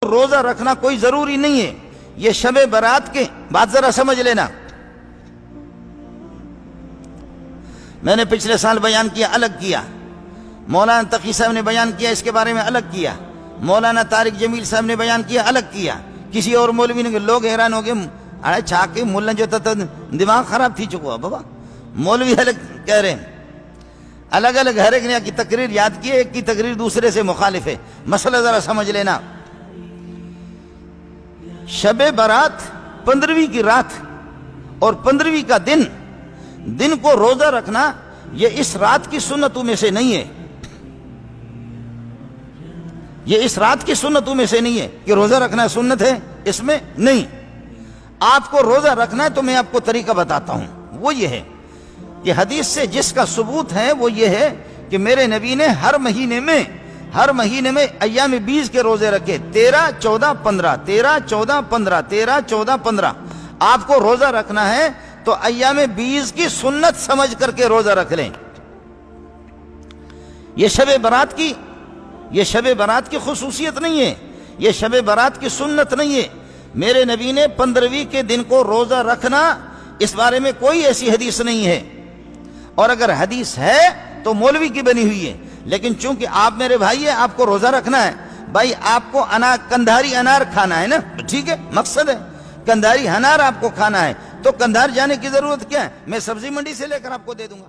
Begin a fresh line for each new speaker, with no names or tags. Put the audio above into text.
روزہ رکھنا کوئی ضروری نہیں ہے. یہ شب برات کے بات ذرا سمجھ لینا. میں نے پچھلے سال بیان کیا، الگ کیا. مولانا تقی صاحب نے بیان کیا، اس کے بارے میں الگ کیا. مولانا طارق جمیل صاحب نے بیان کیا، الگ کیا. کسی اور مولوی نے، لوگ حیران ہو گئے، ارے چھا کے ملن جو تھا دماغ خراب تھی چکا بابا. مولوی الگ کہہ رہے ہیں، الگ الگ ہر ایک نے کی تقریر یاد کی، ایک کی تقریر دوسرے سے مخالف ہے. مسئلہ ذرا سمجھ لینا. شب برات 15ویں کی رات اور 15ویں کا دن کو روزہ رکھنا یہ اس رات کی سنتوں میں سے نہیں ہے. یہ اس رات کی سنتوں میں سے نہیں ہے کہ روزہ رکھنا سنت ہے، اس میں نہیں. آپ کو روزہ رکھنا ہے تو میں آپ کو طریقہ بتاتا ہوں. وہ یہ ہے کہ حدیث سے جس کا ثبوت ہے وہ یہ ہے کہ میرے نبی نے ہر مہینے میں ایام 20 کے روزے رکھے. 13 14 15 13 14 15 13 14 15. آپ کو روزہ رکھنا ہے تو ایام 20 کی سنت سمجھ کر کے روزہ رکھ لیں. یہ شب برات کی خصوصیت نہیں ہے، یہ شب برات کی سنت نہیں ہے. میرے نبی نے 15ویں کے دن کو روزہ رکھنا، اس بارے میں کوئی ایسی حدیث نہیں ہے. اور اگر حدیث ہے تو مولوی کی بنی ہوئی ہے. لیکن چونکہ آپ میرے بھائی ہیں، آپ کو روزہ رکھنا ہے. بھائی آپ کو کندھاری انار کھانا ہے نا، ٹھیک ہے، مقصد ہے کندھاری انار آپ کو کھانا ہے، تو کندھار جانے کی ضرورت کیا ہے؟ میں سبزی منڈی سے لے کر آپ کو دے دوں گا.